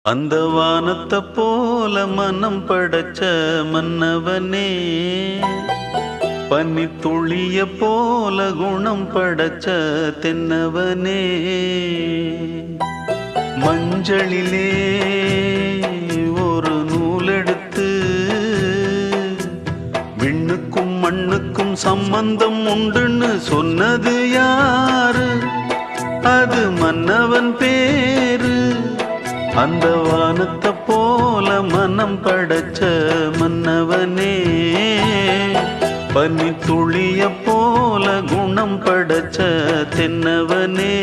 அந்த வானத்தை போல மனம் படைச்ச மன்னவனே, பனித்துளிய போல குணம் படைச்ச தென்னவனே, மஞ்சளிலே ஒரு நூலெடுத்து விண்ணுக்கும் மண்ணுக்கும் சம்பந்தம் உண்டுன்னு சொன்னது யாரு? அது மன்னவன் பேரு. அந்த வானத்தை போல மனம் படைச்ச மன்னவனே, பனித்துளிய போல குணம் படைச்ச தென்னவனே.